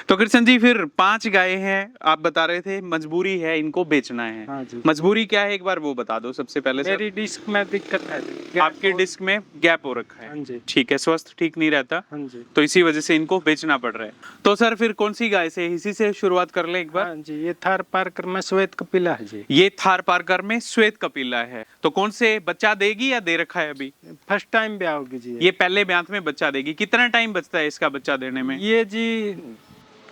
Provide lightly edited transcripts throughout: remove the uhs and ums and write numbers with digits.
तो कृष्ण जी फिर 5 गाय हैं, आप बता रहे थे मजबूरी है इनको बेचना है। हाँ जी। मजबूरी क्या है एक बार वो बता दो सबसे पहले सर। मेरी डिस्क में दिक्कत है। आपके डिस्क में गैप हो रखा है। हाँ जी। ठीक है, स्वास्थ्य ठीक नहीं रहता, हाँ जी। तो इसी वजह से इनको बेचना पड़ रहा है। तो सर फिर कौन सी गाय से, इसी से शुरुआत कर लें एक बार। हाँ जी, ये थार पार्कर में श्वेत कपिला है जी। ये थार पारकर में श्वेत कपिला है, तो कौन से बच्चा देगी या दे रखा है अभी। फर्स्ट टाइम ब्याह होगी जी। ये पहले ब्यांत में बच्चा देगी, कितना टाइम बचता है इसका बच्चा देने में। ये जी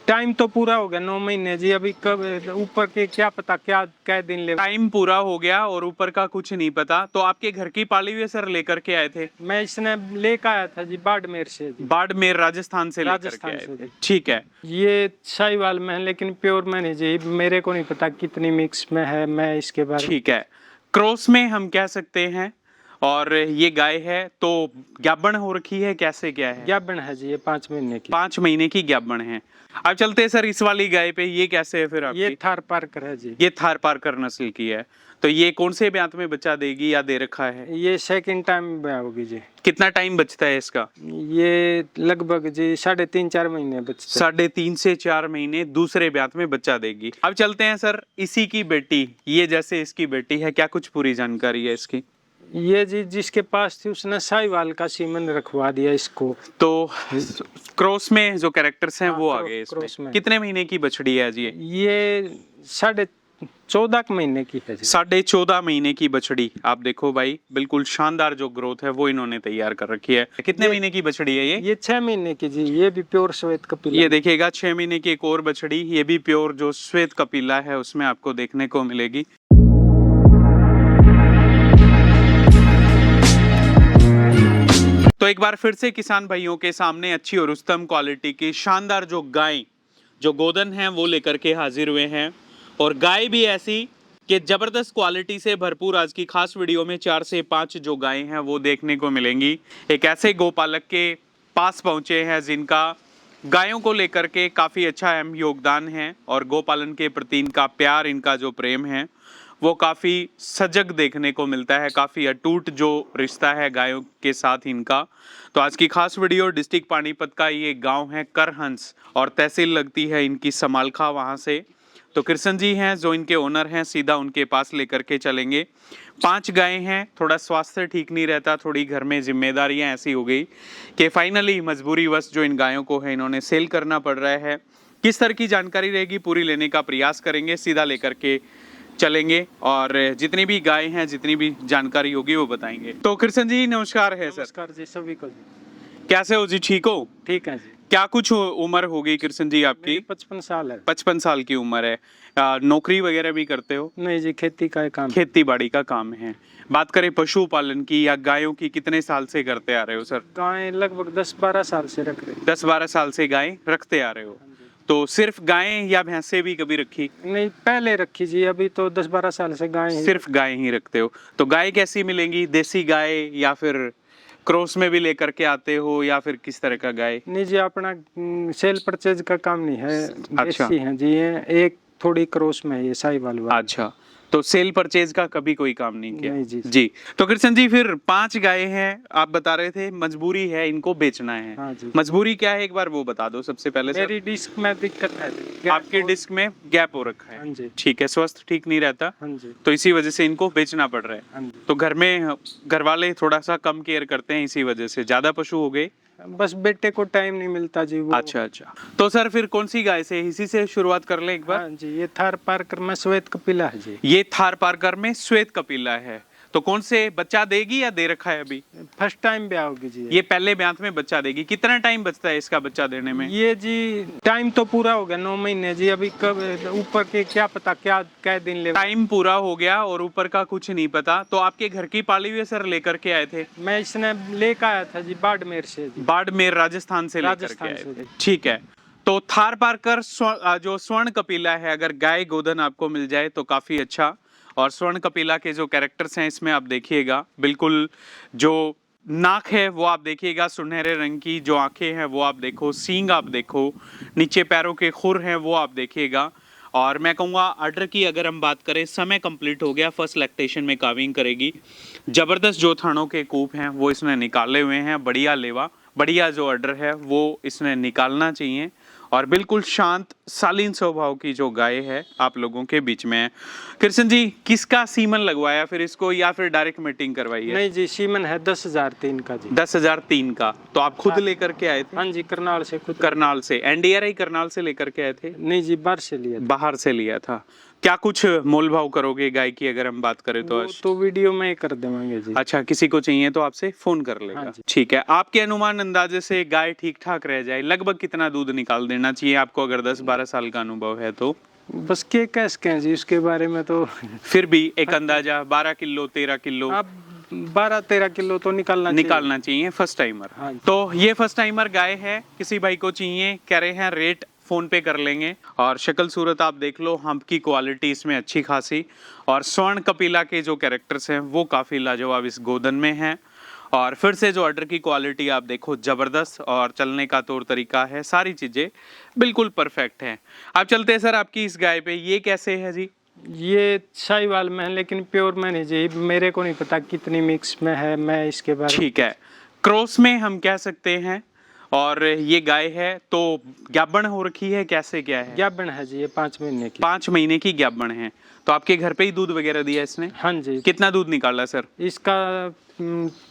टाइम तो पूरा हो गया 9 महीने जी। अभी कब ऊपर के क्या पता क्या दिन ले। टाइम पूरा हो गया और ऊपर का कुछ नहीं पता। तो आपके घर की पाली हुई सर लेकर के आए थे। मैं इसने लेकर आया था जी बाड़मेर से जी। बाड़मेर राजस्थान से लेकर के आए थे। ठीक है, ये साहिवाल में है लेकिन प्योर में नहीं जी। मेरे को नहीं पता कितनी मिक्स में है, मैं इसके बारे। ठीक है, क्रॉस में हम कह सकते हैं। और ये गाय है तो ग्याबण हो रखी है, कैसे क्या है। ग्याबण है जी, ये 5 महीने की। 5 महीने की ग्याबण है। अब चलते हैं सर इस वाली गाय पे, ये कैसे है फिर आपकी। ये थार पार्कर है जी। ये थार पारकर नस्ल की है। तो ये कौन से ब्यांत में बच्चा देगी या दे रखा है। ये सेकंड टाइम ब्याह होगी जी। कितना टाइम बचता है इसका। ये लगभग जी 3.5-4 महीने बचते। 3.5 से 4 महीने दूसरे ब्यांत में बच्चा देगी। अब चलते हैं सर इसी की बेटी, ये जैसे इसकी बेटी है, क्या कुछ पूरी जानकारी है इसकी। ये जी जिसके पास थी उसने साहिवाल का सीमन रखवा दिया इसको। तो क्रॉस में जो कैरेक्टर्स हैं वो आ गए क्रॉस इसमें। में। कितने महीने की बछड़ी है जी ये 14.5 महीने की है जी। 14.5 महीने की बछड़ी। आप देखो भाई, बिल्कुल शानदार जो ग्रोथ है वो इन्होंने तैयार कर रखी है। कितने महीने की बछड़ी है ये। ये 6 महीने की जी। ये भी प्योर श्वेत कपिला। ये देखिएगा 6 महीने की एक और बछड़ी, ये भी प्योर जो श्वेत कपिला है उसमें आपको देखने को मिलेगी। तो एक बार फिर से किसान भाइयों के सामने अच्छी और उत्तम क्वालिटी की शानदार जो गाय, जो गोदन है वो लेकर के हाजिर हुए हैं। और गाय भी ऐसी कि जबरदस्त क्वालिटी से भरपूर। आज की खास वीडियो में 4 से 5 जो गाय हैं वो देखने को मिलेंगी। एक ऐसे गोपालक के पास पहुंचे हैं जिनका गायों को लेकर के काफ़ी अच्छा अहम योगदान है और गोपालन के प्रति इनका प्यार, इनका जो प्रेम है वो काफ़ी सजग देखने को मिलता है। काफ़ी अटूट जो रिश्ता है गायों के साथ इनका। तो आज की खास वीडियो डिस्ट्रिक्ट पानीपत का ये गांव है करहंस और तहसील लगती है इनकी समालखा, वहां से। तो कृष्ण जी हैं जो इनके ओनर हैं, सीधा उनके पास लेकर के चलेंगे। 5 गायें हैं, थोड़ा स्वास्थ्य ठीक नहीं रहता, थोड़ी घर में जिम्मेदारियां ऐसी हो गई कि फाइनली मजबूरीवश जो इन गायों को है इन्होंने सेल करना पड़ रहा है। किस तरह की जानकारी रहेगी पूरी लेने का प्रयास करेंगे, सीधा लेकर के चलेंगे और जितनी भी गाय हैं, जितनी भी जानकारी होगी वो बताएंगे। तो कृष्ण जी नमस्कार है सर। नमस्कार जी सभी को जी। कैसे हो जी, ठीक हो। ठीक है जी। क्या कुछ उम्र होगी कृष्ण जी आपकी। 55 साल है। 55 साल की उम्र है। नौकरी वगैरह भी करते हो। नहीं जी, खेती का काम। खेती बाड़ी का काम है। बात करें पशुपालन की या गायों की, कितने साल से करते आ रहे हो सर। गाय लगभग 10-12 साल से रख रहे। 10-12 साल से गाय रखते आ रहे हो। तो सिर्फ गायें या भैंसे भी कभी रखी। नहीं, पहले रखी जी, अभी तो 10-12 साल से गाय। सिर्फ गाय ही रखते हो। तो गाय कैसी मिलेंगी, देसी गाय या फिर क्रॉस में भी लेकर के आते हो या फिर किस तरह का गाय। नहीं जी, अपना सेल परचेज का काम नहीं है। अच्छा। देसी हैं जी, ये एक थोड़ी क्रॉस में है ये साहिवाल वाला। अच्छा, तो सेल परचेज का कभी कोई काम नहीं किया। नहीं जी। जी। तो कृष्ण जी फिर 5 गाय हैं, आप बता रहे थे मजबूरी है इनको बेचना है। हाँ जी। मजबूरी क्या है एक बार वो बता दो सबसे पहले सर। मेरी डिस्क में दिक्कत है। आपके डिस्क में गैप हो रखा है। हाँ जी। ठीक है, स्वास्थ्य ठीक नहीं रहता, हाँ जी। तो इसी वजह से इनको बेचना पड़ रहा है। हाँ जी। तो घर में घर वाले थोड़ा सा कम केयर करते हैं, इसी वजह से ज्यादा पशु हो गए। बस बेटे को टाइम नहीं मिलता जी वो। अच्छा अच्छा। तो सर फिर कौन सी गाय से, इसी से शुरुआत कर लें एक बार। हाँ जी, ये थार पार्कर में श्वेत कपिला है जी। ये थार पारकर में श्वेत कपिला है। तो कौन से बच्चा देगी या दे रखा है अभी। फर्स्ट टाइम ब्याह होगी जी। ये पहले ब्यांत में बच्चा देगी, कितना टाइम बचता है इसका बच्चा देने में। ये जी टाइम तो पूरा हो गया 9 महीने जी। अभी कब ऊपर के क्या पता क्या दिन ले। टाइम पूरा हो गया और ऊपर का कुछ नहीं पता। तो आपके घर की पाली हुई सर लेकर के आए थे। मैं इसने लेकर आया था जी बाड़मेर से जी। बाड़मेर राजस्थान से लेकर के आए थे। ठीक है। तो थार पारकर जो स्वर्ण कपिला है, अगर गाय गोधन आपको मिल जाए तो काफी अच्छा। और स्वर्ण कपिला के जो कैरेक्टर्स हैं इसमें आप देखिएगा, बिल्कुल जो नाक है वो आप देखिएगा सुनहरे रंग की, जो आंखें हैं वो आप देखो, सींग आप देखो, नीचे पैरों के खुर हैं वो आप देखिएगा। और मैं कहूँगा आर्डर की अगर हम बात करें, समय कंप्लीट हो गया, फर्स्ट लैक्टेशन में काविंग करेगी। जबरदस्त जो थानों के कूप हैं वो इसने निकाले हुए हैं, बढ़िया लेवा, बढ़िया जो आर्डर है वो इसने निकालना चाहिए। और बिल्कुल शांत शालीन स्वभाव की जो गाय है आप लोगों के बीच में है। कृष्ण जी, किसका सीमन लगवाया फिर इसको, या फिर डायरेक्ट मीटिंग करवाई है? नहीं जी, सीमन है 10,003 का जी। 10,003 का। तो आप खुद लेकर के आए थे? हाँ जी, करनाल से खुद। करनाल से, एनडीआरआई करनाल से लेकर के आए थे? नहीं जी, बाहर से लिया था। बाहर से लिया था। क्या कुछ मोल भाव करोगे गाय की अगर हम बात करें तो? वो तो वीडियो में ही कर देंगे जी। अच्छा, किसी को चाहिए तो आपसे फोन कर लेगा। हाँ जी। ठीक है, आपके अनुमान अंदाजे से गाय ठीक ठाक रह जाए लगभग कितना दूध निकाल देना चाहिए आपको, अगर 10-12 साल का अनुभव है तो? बस के कैसे कहें जी उसके बारे में तो। फिर भी एक अंदाजा 12 किलो 13 किलो अब 12-13 किलो तो निकालना चाहिए फर्स्ट टाइमर। हाँ जी। तो ये फर्स्ट टाइमर गाय है, किसी भाई को चाहिए, कह रहे हैं रेट फोन पे कर लेंगे। और शक्ल सूरत आप देख लो, हम्प की क्वालिटी इसमें अच्छी खासी, और स्वर्ण कपिला के जो कैरेक्टर्स हैं वो काफी लाजवाब इस गोदन में हैं। और फिर से जो अडर की क्वालिटी आप देखो जबरदस्त, और चलने का तौर तरीका है, सारी चीजें बिल्कुल परफेक्ट हैं। आप चलते हैं सर आपकी इस गाय पे, ये कैसे है जी? ये साहिवाल में है लेकिन प्योर में नहीं जी, मेरे को नहीं पता कितनी मिक्स में है, मैं इसके बारे। ठीक है, क्रॉस में हम कह सकते हैं। और ये गाय है तो ग्याबण हो रखी है, कैसे क्या है? ग्याबण है जी, ये 5 महीने की। 5 महीने की ग्याबण है। तो आपके घर पे ही दूध वगैरह दिया इसने? हाँ जी। कितना दूध निकाला सर? इसका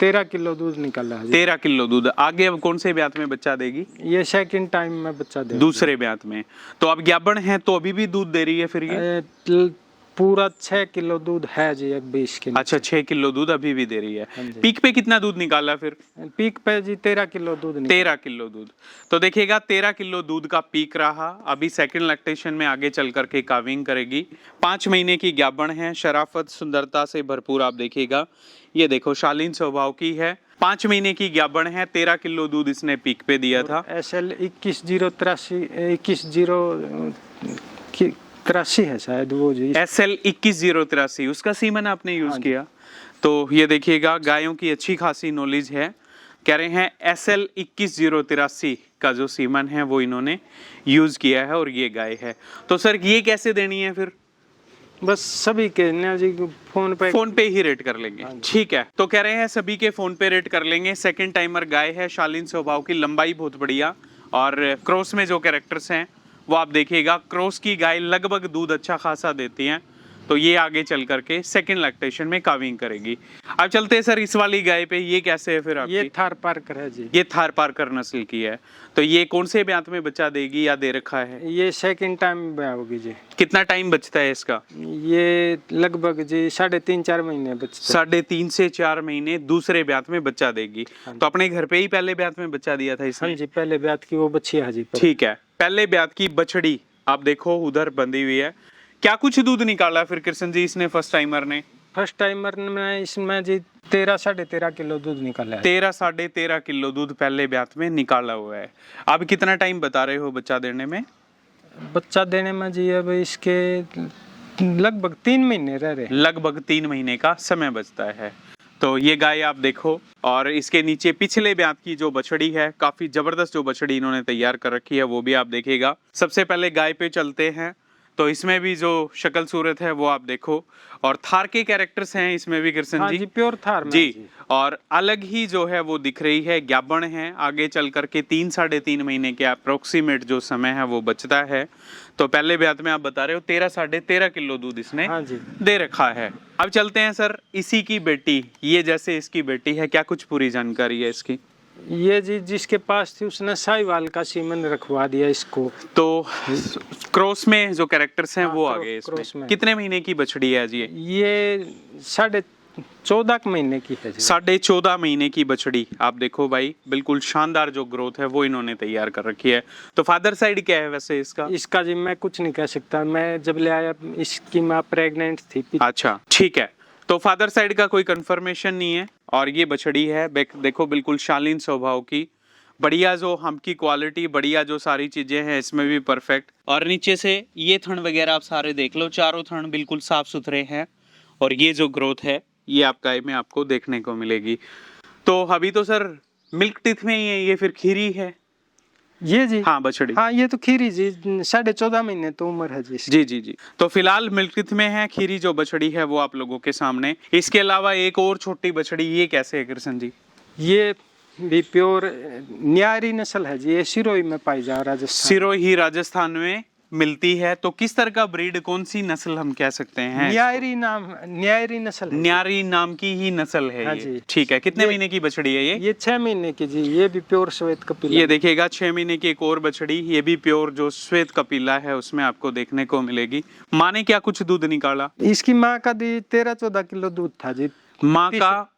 13 किलो दूध निकाला है जी। 13 किलो दूध। आगे अब कौन से ब्यात में बच्चा देगी? ये सेकंड टाइम में बच्चा दे। दूसरे ब्यात में। तो अब ग्याबण है तो अभी भी दूध दे रही है फिर ये? पूरा 6 किलो दूध है जी, अब 20 किलो। अच्छा, 6 किलो दूध अभी भी दे रही है। हाँ जी। पीक पे कितना दूध निकाला फिर? पीक पे जी 13 किलो दूध निकाला। 13 किलो दूध। तो देखिएगा 13 किलो दूध का पीक रहा। अभी सेकंड लैक्टेशन में आगे चल करके काविंग करेगी। 5 महीने की ग्याबण है, शराफत सुंदरता से भरपूर आप देखिएगा। ये देखो शालीन स्वभाव की है, 5 महीने की ग्याबण है, 13 किलो दूध इसने पीक पे दिया था। SL 21,083 है शायद वो जी। SL 21,083 उसका सीमन आपने यूज किया। तो ये देखिएगा गायों की अच्छी खासी नॉलेज है। कह रहे हैं SL 21,083 का जो सीमन है वो इन्होंने यूज किया है, और ये गाय है। तो सर ये कैसे देनी है फिर? बस सभी के ना जी फोन पे ही रेट कर लेंगे। ठीक है, तो कह रहे हैं सभी के फोन पे रेट कर लेंगे। सेकंड टाइमर गाय है, शालीन स्वभाव की, लंबाई बहुत बढ़िया, और क्रॉस में जो कैरेक्टर्स हैं वो आप देखिएगा। क्रॉस की गाय लगभग दूध अच्छा खासा देती हैं। तो ये आगे चल करके सेकंड लैक्टेशन में काविंग करेगी। अब चलते हैं सर इस वाली गाय पे, ये कैसे है फिर आपकी? ये थार पार्कर है जी। ये थार पार्कर नस्ल की है। तो ये कौन से ब्यात में बच्चा देगी या दे रखा है? ये सेकंड टाइम में होगी जी। कितना टाइम बचता है इसका? ये लगभग जी 3.5-4 महीने बचते। 3.5 से 4 महीने दूसरे ब्यात में बच्चा देगी। तो अपने घर पे ही पहले ब्यात में बच्चा दिया था इसने? हाँ जी, पहले ब्यात की वो बच्ची है जी। ठीक है, पहले ब्यात की बछड़ी आप देखो उधर बंधी हुई है। क्या कुछ दूध निकाला फिर कृष्ण जी इसने फर्स्ट टाइमर ने? फर्स्ट टाइमर में इसमें जी 13-13.5 किलो दूध निकाला है। 13-13.5 किलो दूध पहले ब्यात में निकाला हुआ है। अब कितना टाइम बता रहे हो बच्चा देने में? बच्चा देने में जी अब इसके लगभग 3 महीने रह रहे। लगभग 3 महीने का समय बचता है। तो ये गाय आप देखो, और इसके नीचे पिछले ब्यात की जो बछड़ी है, काफी जबरदस्त जो बछड़ी इन्होंने तैयार कर रखी है वो भी आप देखिएगा। सबसे पहले गाय पे चलते हैं। तो इसमें भी जो शक्ल सूरत है वो आप देखो, और थार के कैरेक्टर्स हैं इसमें भी कृष्ण हाँ जी, प्योर थार में जी। और अलग ही जो है वो दिख रही है, ग्याबण है। आगे चल करके 3-3.5 महीने के अप्रोक्सीमेट जो समय है वो बचता है। तो पहले ब्यात में आप बता रहे हो 13-13.5 किलो दूध इसने हाँ जी दे रखा है। अब चलते हैं सर इसी की बेटी, ये जैसे इसकी बेटी है, क्या कुछ पूरी जानकारी है इसकी? ये जी जिसके पास थी उसने साहिवाल का सीमन रखवा दिया इसको। तो क्रॉस में जो कैरेक्टर्स हैं वो आ गए क्रॉस इसमें। में। कितने महीने की बछड़ी है जी? ये 14.5 महीने की है जी। 14.5 महीने की बछड़ी आप देखो भाई, बिल्कुल शानदार जो ग्रोथ है वो इन्होंने तैयार कर रखी है। तो फादर साइड क्या है वैसे इसका? इसका जी मैं कुछ नहीं कह सकता, मैं जब ले आया इसकी माँ प्रेग्नेंट थी। अच्छा ठीक है, तो फादर साइड का कोई कंफर्मेशन नहीं है। और ये बछड़ी है, देखो बिल्कुल शालीन स्वभाव की, बढ़िया जो हम की क्वालिटी, बढ़िया जो सारी चीजें हैं इसमें भी परफेक्ट। और नीचे से ये थन वगैरह आप सारे देख लो, चारों थन बिल्कुल साफ सुथरे हैं। और ये जो ग्रोथ है ये आप गाय में आपको देखने को मिलेगी। तो अभी तो सर मिल्क टिथ में ही है ये, फिर खीरी है ये जी? हाँ बछड़ी, हाँ ये तो खीरी जी, 14.5 महीने तो उम्र है जी। जी जी जी। तो फिलहाल मिल्क टिथ में है, खीरी जो बछड़ी है वो आप लोगों के सामने। इसके अलावा एक और छोटी बछड़ी, ये कैसे है कृष्ण जी? ये भी प्योर न्यारी नस्ल है जी, ये सिरोही में पाई जा राजस्थान। सिरोही राजस्थान में मिलती है। तो किस तरह का ब्रीड, कौन सी नस्ल हम कह सकते हैं? न्यारी नस्ल है। न्यारी नाम की ही नस्ल है हाँ ये। जी। ठीक है, कितने महीने की बछड़ी है ये? ये 6 महीने की जी, ये भी प्योर श्वेत कपिला। ये देखिएगा 6 महीने की एक और बछड़ी, ये भी प्योर जो श्वेत कपिला है उसमें आपको देखने को मिलेगी। माँ ने क्या कुछ दूध निकाला? इसकी माँ का दी 13-14 किलो दूध था जी। माँ का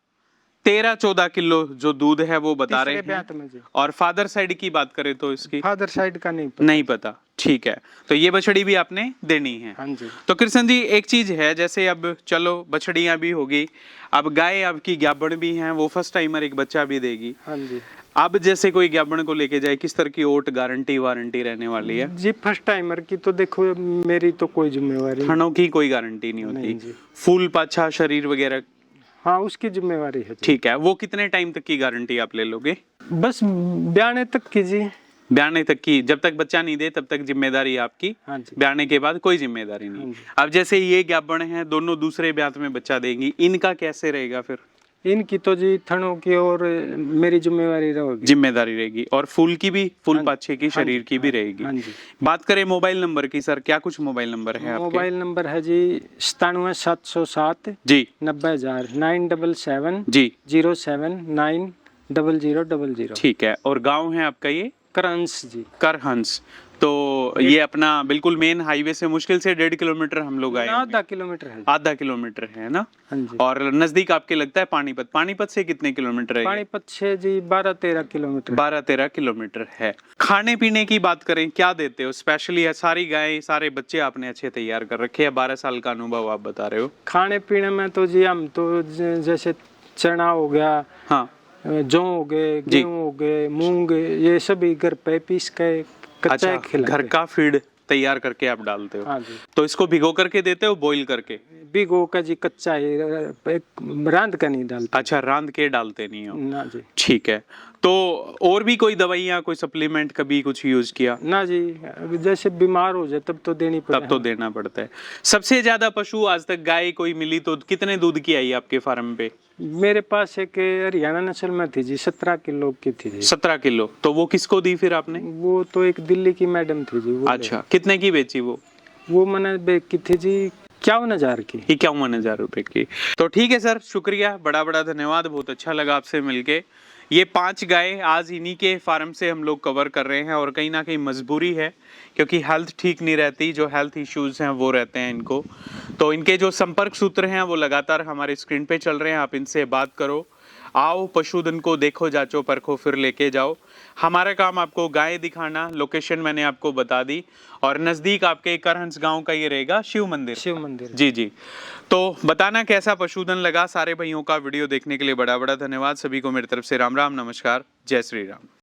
13-14 किलो जो दूध है वो बता रहे तीसरे ब्यात हैं। में जी। और फादर साइड की बात करें तो इसकी फादर साइड का नहीं पता। नहीं पता। ठीक है, तो ये बछड़ी भी आपने देनी है। हाँ जी। तो कृष्ण जी एक चीज है, जैसे अब चलो बछड़ियां भी होगी, अब गाय आपकी ग्याबड़ भी हैं, वो फर्स्ट टाइमर एक बच्चा भी देगी। हाँ जी। अब जैसे कोई ग्याबड़ को लेके जाए, किस तरह की ओट गारंटी वारंटी रहने वाली है? जी फर्स्ट टाइमर की तो देखो मेरी तो कोई जिम्मेवारी नहीं। थनों की कोई गारंटी नहीं नहीं होती। जी। फूल पाछा शरीर वगैरह? हाँ उसकी जिम्मेवारी है जी। ठीक है, वो कितने टाइम तक की गारंटी आप ले लोगे? बस ब्याने तक की जी। ब्याने तक की, जब तक बच्चा नहीं दे तब तक जिम्मेदारी आपकी। हाँ जी। ब्याने के बाद कोई जिम्मेदारी नहीं। अब जैसे ये ग्याबड़ हैं, दोनों दूसरे ब्यात में बच्चा देंगी, इनका कैसे रहेगा फिर? इनकी तो जी थनों की और मेरी जिम्मेवारी रहेगी। जिम्मेदारी रहेगी। और फूल की भी, फूल हाँ जी, पाछे की, हाँ शरीर जी, की भी हाँ, रहेगी। हाँ जी। बात करें मोबाइल नंबर की सर, क्या कुछ मोबाइल नंबर है आपके? मोबाइल नंबर है जी 97-707 जी 90,000 977 जी 07 90000। ठीक है। और गांव है आपका ये? करंस जी। करहंस। तो ये अपना बिल्कुल मेन हाईवे से मुश्किल से 1.5 किलोमीटर हम लोग आए होंगे। आधा किलोमीटर है जी। आधा किलोमीटर है ना? हाँ जी। और नजदीक आपके लगता है पानीपत? पानीपत से कितने किलोमीटर है? पानीपत से जी 12-13 किलोमीटर। 12-13 किलोमीटर है। खाने पीने की बात करें, क्या देते हो स्पेशली? सारी गाय सारे बच्चे आपने अच्छे तैयार कर रखे हैं, 12 साल का अनुभव आप बता रहे हो। खाने पीने में तो जी हम तो जैसे चना हो गया, हाँ जौ हो गए, जी। गेहूं हो गए, मूंग, ये सभी घर पे पीस के कच्चा अच्छा, खिलाते। घर का फीड तैयार करके आप डालते हो? हाँ जी। तो इसको भिगो करके देते हो, बॉईल करके? भिगो का जी कच्चा ही, रांध का नहीं डालते। अच्छा, रांध के डालते नहीं हो? ना जी। ठीक है। तो और भी कोई दवाइयाँ, कोई सप्लीमेंट कभी कुछ यूज किया? ना जी, जैसे बीमार हो जाए तब तो देनी पड़ता है। तब तो देना पड़ता है। सबसे ज्यादा पशु आज तक गाय कोई मिली तो कितने दूध की आई आपके फार्म पे? मेरे पास एक हरियाणा नस्ल में थी जी, 17 किलो की थी जी। 17 किलो। तो वो किसको दी फिर आपने? वो तो एक दिल्ली की मैडम थी जी, वो अच्छा, कितने की बेची वो? वो मैंने बेची थी जी 51,000 की। 51,000 रुपए की। तो ठीक है सर, शुक्रिया, बड़ा बड़ा धन्यवाद, बहुत अच्छा लगा आपसे मिलके। ये 5 गाय आज इन्हीं के फार्म से हम लोग कवर कर रहे हैं, और कहीं ना कहीं मजबूरी है क्योंकि हेल्थ ठीक नहीं रहती, जो हेल्थ इश्यूज हैं वो रहते हैं इनको। तो इनके जो संपर्क सूत्र हैं वो लगातार हमारे स्क्रीन पे चल रहे हैं, आप इनसे बात करो, आओ पशुधन को देखो, जांचो परखो, फिर लेके जाओ। हमारा काम आपको गाय दिखाना, लोकेशन मैंने आपको बता दी, और नज़दीक आपके करहंस गांव का ये रहेगा शिव मंदिर। शिव मंदिर। जी जी। तो बताना कैसा पशुधन लगा। सारे भाइयों का वीडियो देखने के लिए बड़ा बड़ा धन्यवाद। सभी को मेरी तरफ से राम राम, नमस्कार, जय श्री राम।